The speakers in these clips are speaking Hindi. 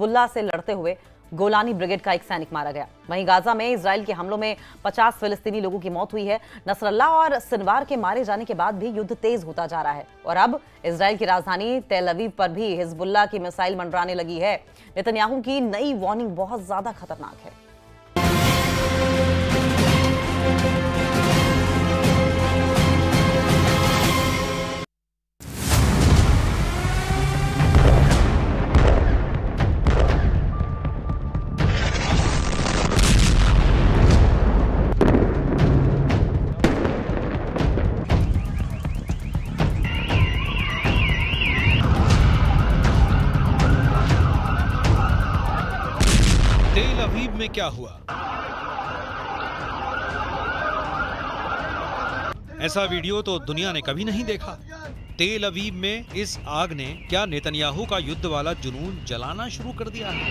हिजबुल्लाह से लड़ते हुए गोलानी ब्रिगेड का एक सैनिक मारा गया। वहीं गाजा में इजराइल के हमलों में 50 फिलिस्तीनी लोगों की मौत हुई है। नसरल्ला और सिनवार के मारे जाने के बाद भी युद्ध तेज होता जा रहा है और अब इजराइल की राजधानी तेल अवीव पर भी हिजबुल्लाह की मिसाइल मंडराने लगी है। नेतन्याहू की नई वार्निंग बहुत ज्यादा खतरनाक है। तेल अवीव में क्या हुआ? ऐसा वीडियो तो दुनिया ने कभी नहीं देखा। तेल अवीव में इस आग ने क्या नेतन्याहू का युद्ध वाला जुनून जलाना शुरू कर दिया है?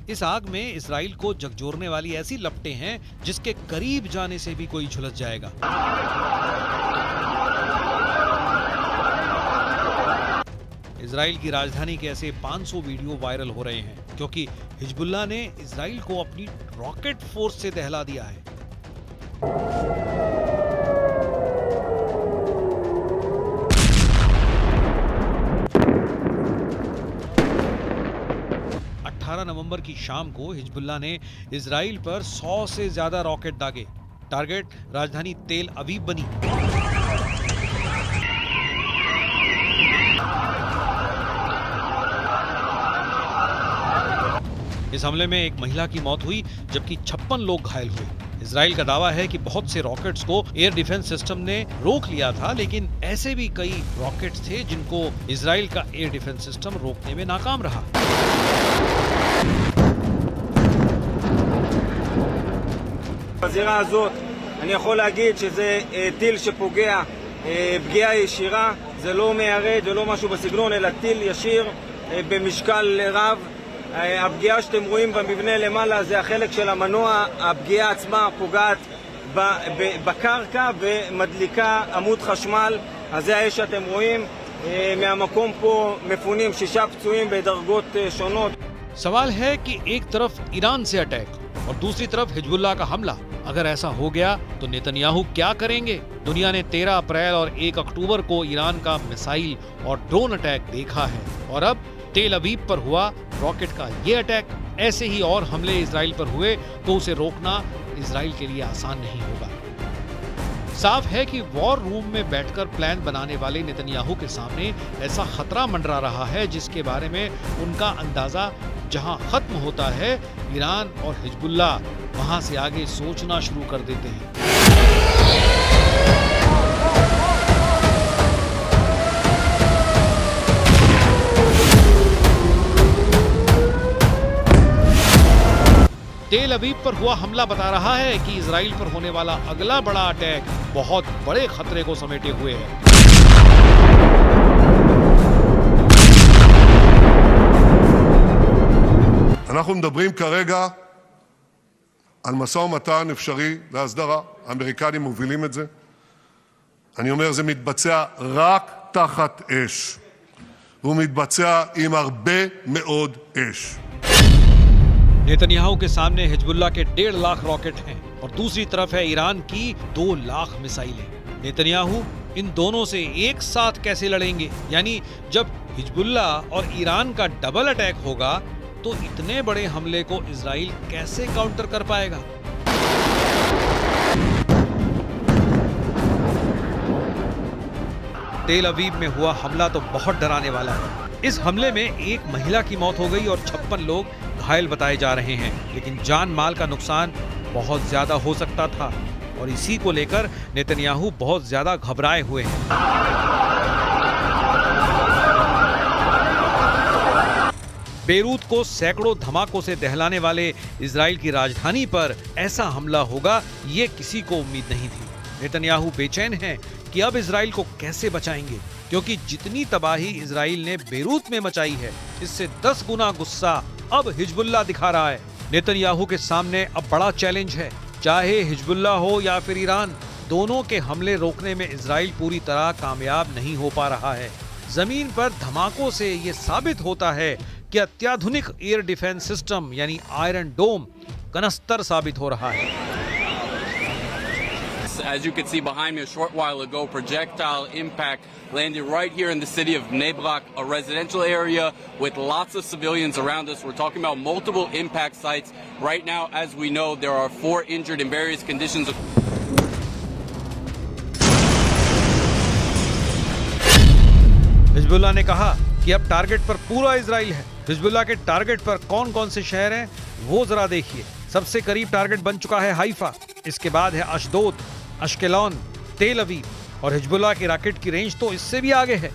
इस आग में इजराइल को झकझोरने वाली ऐसी लपटें हैं जिसके करीब जाने से भी कोई झुलस जाएगा। इजराइल की राजधानी के ऐसे 500 वीडियो वायरल हो रहे हैं क्योंकि हिजबुल्लाह ने इजराइल को अपनी रॉकेट फोर्स से दहला दिया है। नवंबर की शाम को हिजबुल्लाह ने इजराइल पर 100 से ज्यादा रॉकेट दागे। टारगेट राजधानी तेल अवीव बनी। इस हमले में एक महिला की मौत हुई जबकि 56 लोग घायल हुए। इजराइल का दावा है कि बहुत से रॉकेट्स को एयर डिफेंस सिस्टम ने रोक लिया था, लेकिन ऐसे भी कई रॉकेट्स थे जिनको इजराइल का एयर डिफेंस सिस्टम रोकने में नाकाम रहा। בזירה הזאת אני יכול להגיד שזה טיל שפוגע פגיעה ישירה, זה לא מיירד ולא משהו בסגנון, אלא טיל ישיר במשקל רב. הפגיעה שאתם רואים במבנה למעלה זה החלק של המנוע, הפגיעה עצמה פוגעת בקרקע ומדליקה עמוד חשמל, אז זה האש שאתם רואים. מהמקום פה מפונים 6 פצועים בדרגות שונות. सवाल है कि एक तरफ ईरान से अटैक और दूसरी तरफ हिजबुल्लाह का हमला। अगर ऐसा हो गया तो नेतन्याहू क्या करेंगे? दुनिया ने 13 अप्रैल और 1 अक्टूबर को ईरान का मिसाइल और ड्रोन अटैक देखा है और अब तेल अवीव पर हुआ रॉकेट का ये अटैक। ऐसे ही और हमले इजराइल पर हुए तो उसे रोकना इजराइल के लिए आसान नहीं होगा। साफ है कि वॉर रूम में बैठकर प्लान बनाने वाले नेतन्याहू के सामने ऐसा खतरा मंडरा रहा है जिसके बारे में उनका अंदाजा जहां खत्म होता है, ईरान और हिजबुल्लाह वहां से आगे सोचना शुरू कर देते हैं। तेल अवीव पर हुआ हमला बता रहा है कि इजराइल पर होने वाला अगला बड़ा अटैक बहुत बड़े खतरे को समेटे हुए है। אנחנו מדברים כרגע על משא ומתן אפשרי להסדרה. האמריקנים מובילים את זה. אני אומר, זה מתבצע רק תחת אש. והוא מתבצע עם הרבה מאוד אש. नेतन्याहू के सामने हिजबुल्लाह के 1.5 लाख रॉकेट हैं और दूसरी तरफ है ईरान की 2 लाख मिसाइलें। नेतन्याहू इन दोनों से एक साथ कैसे लड़ेंगे? यानी जब हिजबुल्लाह और ईरान का डबल अटैक होगा तो इतने बड़े हमले को इजराइल कैसे काउंटर कर पाएगा? तेल अवीव में हुआ हमला तो बहुत डराने वाला है। इस हमले में एक महिला की मौत हो गई और 56 लोग घायल बताए जा रहे हैं, लेकिन जान माल का नुकसान बहुत ज्यादा हो सकता था और इसी को लेकर नेतन्याहू बहुत ज्यादा घबराए हुए हैं। बेरूत को सैकड़ों धमाकों से दहलाने वाले इजराइल की राजधानी पर ऐसा हमला होगा, ये किसी को उम्मीद नहीं थी। नेतन्याहू बेचैन हैं कि अब इजराइल को कैसे बचाएंगे, क्योंकि जितनी तबाही इजराइल ने बेरूत में मचाई है, इससे 10 गुना गुस्सा अब हिजबुल्लाह दिखा रहा है। नेतन्याहू के सामने अब बड़ा चैलेंज है। चाहे हिजबुल्लाह हो या फिर ईरान, दोनों के हमले रोकने में इजराइल पूरी तरह कामयाब नहीं हो पा रहा है। जमीन पर धमाकों से ये साबित होता है कि अत्याधुनिक एयर डिफेंस सिस्टम यानी आयरन डोम कनस्तर साबित हो रहा है। As you could see behind me a short while ago, projectile impact landed right here in the city of Neblak, a residential area with lots of civilians around us. We're talking about multiple impact sites. Right now, as we know, there are 4 injured in various conditions. Hezbollah ने कहा कि अब टारगेट पर पूरा इजराइल है। हिजबुल्लाह के टारगेट पर कौन कौन से शहर हैं वो जरा देखिए। सबसे करीब टारगेट बन चुका है हाइफा, इसके बाद है अशदोद, अश्केलॉन, तेल अवीव और हिजबुल्लाह की रॉकेट की रेंज तो इससे भी आगे है।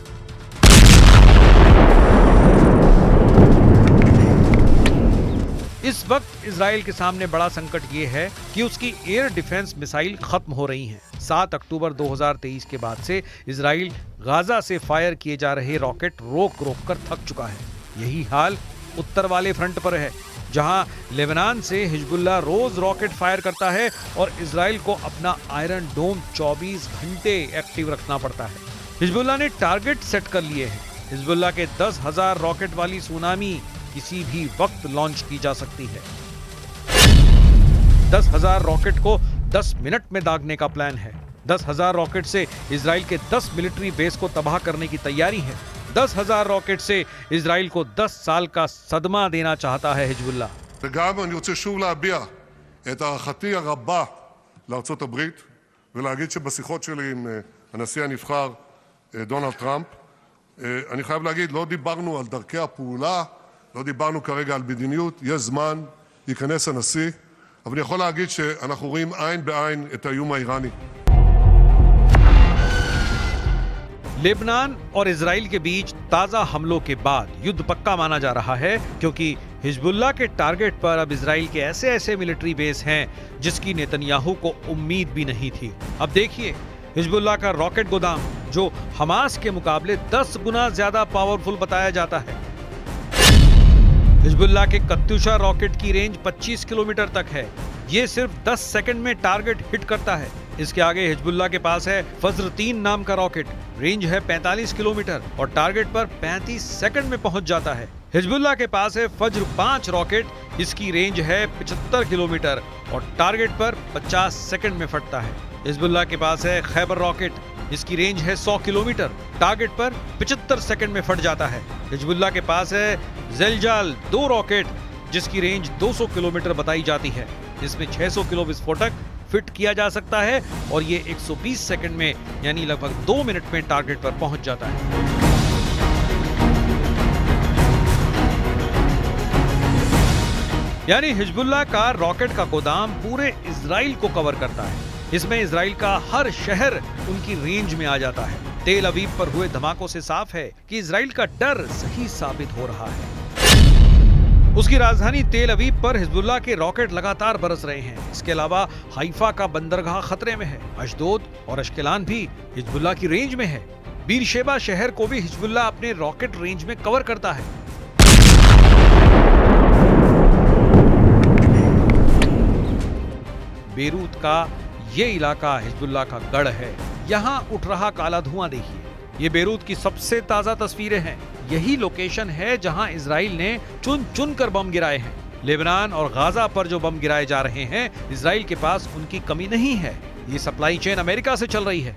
इस वक्त इजराइल के सामने बड़ा संकट ये है कि उसकी एयर डिफेंस मिसाइल खत्म हो रही हैं। 7 अक्टूबर 2023 के बाद से इजराइल गाजा से फायर किए जा रहे रॉकेट रोक रोक कर थक चुका है। यही हाल उत्तर वाले फ्रंट पर है, जहां लेबनान से हिजबुल्लाह रोज रॉकेट फायर करता है और इजराइल को अपना आयरन डोम 24 घंटे एक्टिव रखना पड़ता है। हिजबुल्लाह ने टारगेट सेट कर लिए हैं। हिजबुल्लाह के 10,000 रॉकेट वाली सुनामी किसी भी वक्त लॉन्च की जा सकती है। 10,000 रॉकेट को 10 मिनट में दागने का प्लान है। 10,000 रॉकेट से इजराइल के 10 मिलिट्री बेस को तबाह करने की तैयारी है। 10,000 רוקט से इजराइल को 10 साल का सदमा देना चाहता है हिजबुल्लाह। וגם אני רוצה שוב להביע את הערכתי הרבה לארצות הברית ולהגיד שבשיחות שלי עם הנשיא הנבחר דונלד טראמפ אני חייב להגיד, לא דיברנו על דרכי הפעולה, לא דיברנו כרגע על מדיניות, יש זמן, ייכנס הנשיא, אבל אני יכול להגיד שאנחנו רואים עין בעין את האיום האיראני। लेबनान और इजराइल के बीच ताजा हमलों के बाद युद्ध पक्का माना जा रहा है, क्योंकि हिजबुल्लाह के टारगेट पर अब इजराइल के ऐसे ऐसे मिलिट्री बेस हैं जिसकी नेतन्याहू को उम्मीद भी नहीं थी। अब देखिए, हिजबुल्लाह का रॉकेट गोदाम जो हमास के मुकाबले 10 गुना ज्यादा पावरफुल बताया जाता है। हिजबुल्लाह के कत्यूशा रॉकेट की रेंज 25 किलोमीटर तक है। ये सिर्फ 10 सेकंड में टारगेट हिट करता है। इसके आगे हिजबुल्लाह के पास है फज्र 3 नाम का रॉकेट, रेंज है 45 किलोमीटर और टारगेट पर 35 सेकंड में पहुंच जाता है। हिजबुल्लाह के पास है फज्र 5 रॉकेट, इसकी रेंज है 75 किलोमीटर और टारगेट पर 50 सेकंड में फटता है। हिजबुल्लाह के पास है खैबर रॉकेट, इसकी रेंज है 100 किलोमीटर, टारगेट पर 75 सेकंड में फट जाता है। हिजबुल्लाह के पास है ज़ेलजाल 2 रॉकेट, जिसकी रेंज 200 किलोमीटर बताई जाती है। इसमें 600 किलो विस्फोटक फिट किया जा सकता है और ये 120 सेकंड में यानी लगभग 2 मिनट में टारगेट पर पहुंच जाता है। यानी हिजबुल्लाह का रॉकेट का गोदाम पूरे इजराइल को कवर करता है। इसमें इजराइल का हर शहर उनकी रेंज में आ जाता है। तेल अवीव पर हुए धमाकों से साफ है कि इजराइल का डर सही साबित हो रहा है। उसकी राजधानी तेल अवीव पर हिजबुल्लाह के रॉकेट लगातार बरस रहे हैं। इसके अलावा हाइफा का बंदरगाह खतरे में है। अशदोद और अश्केलान भी हिजबुल्लाह की रेंज में है। बीरशेबा शहर को भी हिजबुल्लाह अपने रॉकेट रेंज में कवर करता है। बेरूत का ये इलाका हिजबुल्लाह का गढ़ है। यहाँ उठ रहा काला धुआं देखिए। ये बेरूत की सबसे ताजा तस्वीरें हैं। यही लोकेशन है जहां इजराइल ने चुन चुन कर बम गिराए हैं। लेबनान और गाजा पर जो बम गिराए जा रहे हैं, इजराइल के पास उनकी कमी नहीं है। ये सप्लाई चेन अमेरिका से चल रही है।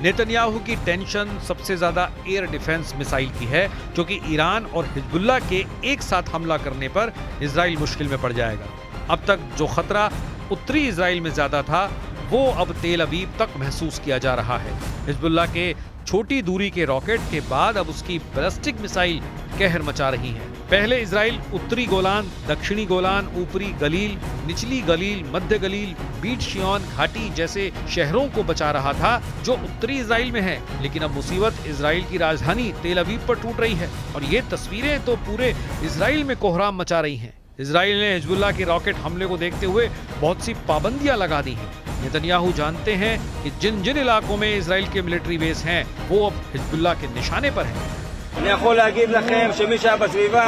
नेतन्याहू की टेंशन सबसे ज्यादा एयर डिफेंस मिसाइल की है, क्योंकि ईरान और हिजबुल्लाह के एक साथ हमला करने पर इजराइल मुश्किल में पड़ जाएगा। अब तक जो खतरा उत्तरी इजराइल में ज्यादा था, वो अब तेल अवीव तक महसूस किया जा रहा है। हिजबुल्लाह के छोटी दूरी के रॉकेट के बाद अब उसकी बैलिस्टिक मिसाइल कहर मचा रही है। पहले इजराइल उत्तरी गोलान, दक्षिणी गोलान, ऊपरी गलील, निचली गलील, मध्य गलील, बीट शियोन घाटी जैसे शहरों को बचा रहा था जो उत्तरी इजराइल में है। लेकिन अब मुसीबत इजराइल की राजधानी तेल अवीव पर टूट रही है और ये तस्वीरें तो पूरे इजराइल में कोहराम मचा रही हैं। इजराइल ने हिजबुल्लाह के रॉकेट हमले को देखते हुए बहुत सी पाबंदियां लगा दी हैं। नेतन्याहू जानते हैं कि जिन जिन इलाकों में इजराइल के मिलिट्री बेस हैं, वो अब हिजबुल्लाह के निशाने पर हैं। אני יכול להגיד לכם שמי שהיה בסביבה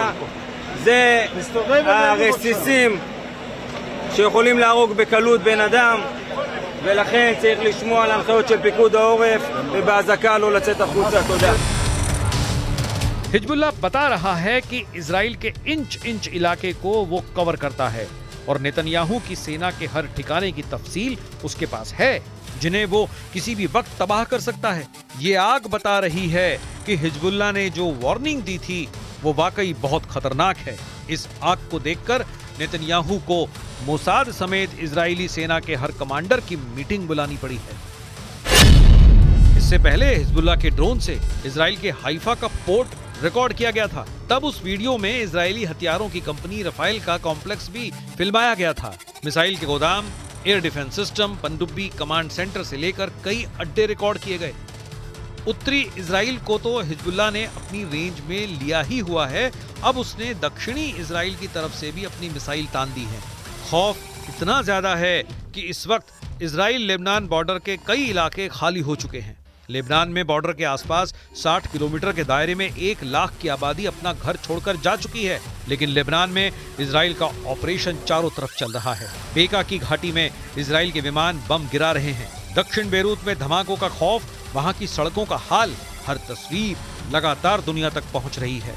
זה הרסיסים שיכולים להרוג בקלות בן אדם, ולכן צריך לשמוע על ההנחיות של פיקוד העורף. ובאזעקה לא לצאת החוצה. תודה. हिजबुल्लाह बता रहा है कि इजराइल के इंच इंच इलाके को वो कवर करता है और नेतन्याहू की सेना के हर ठिकाने की तफसील उसके पास है, जिन्हें वो किसी भी वक्त तबाह कर सकता है। ये आग बता रही है कि हिजबुल्लाह ने जो वार्निंग दी थी वो वाकई बहुत खतरनाक है। इस आग को देखकर नेतन्याहू को मोसाद समेत इजरायली सेना के हर कमांडर की मीटिंग बुलानी पड़ी है। इससे पहले हिजबुल्लाह के ड्रोन से इजराइल के हाइफा का पोर्ट रिकॉर्ड किया गया था। तब उस वीडियो में इजरायली हथियारों की कंपनी रफाइल का कॉम्प्लेक्स भी फिल्माया गया था। मिसाइल के गोदाम, एयर डिफेंस सिस्टम, पनडुब्बी कमांड सेंटर से लेकर कई अड्डे रिकॉर्ड किए गए। उत्तरी इजराइल को तो हिजबुल्लाह ने अपनी रेंज में लिया ही हुआ है, अब उसने दक्षिणी इजराइल की तरफ से भी अपनी मिसाइल तान दी है। खौफ इतना ज्यादा है कि इस वक्त इजराइल लेबनान बॉर्डर के कई इलाके खाली हो चुके हैं। लेबनान में बॉर्डर के आसपास 60 किलोमीटर के दायरे में 1 लाख की आबादी अपना घर छोड़कर जा चुकी है, लेकिन लेबनान में इजराइल का ऑपरेशन चारों तरफ चल रहा है। बेका की घाटी में इजराइल के विमान बम गिरा रहे हैं। दक्षिण बेरूत में धमाकों का खौफ, वहां की सड़कों का हाल, हर तस्वीर लगातार दुनिया तक पहुंच रही है।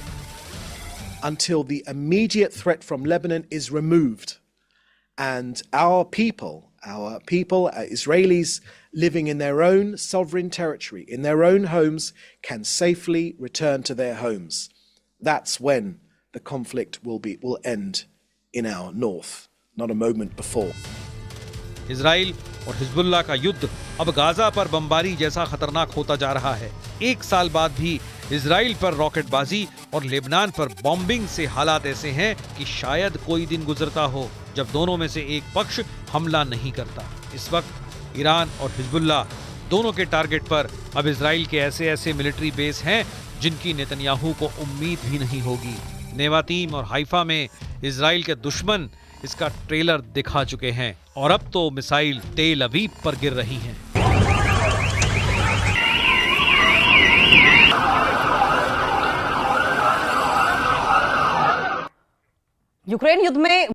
Until the immediate threat from Lebanon is removed and our people, Israelis living in their own sovereign territory, in their own homes, can safely return to their homes. That's when the conflict will end in our north, not a moment before. Israel और हिजबुल्लाह का युद्ध अब गाजा पर बमबारी जैसा खतरनाक होता जा रहा है। 1 साल बाद भी इजराइल पर रॉकेटबाजी और लेबनान पर बॉम्बिंग से हालात ऐसे हैं कि शायद कोई दिन गुजरता हो जब दोनों में से एक पक्ष हमला नहीं करता। इस वक्त ईरान और हिजबुल्लाह दोनों के टारगेट पर अब इजराइल के ऐसे मिलिट्री बेस हैं जिनकी नेतन्याहू को उम्मीद भी नहीं होगी। नेवातीम और हाइफा में इजराइल के दुश्मन इसका ट्रेलर दिखा चुके हैं और अब तो मिसाइल तेल अवीव पर गिर रही हैं। यूक्रेन युद्ध में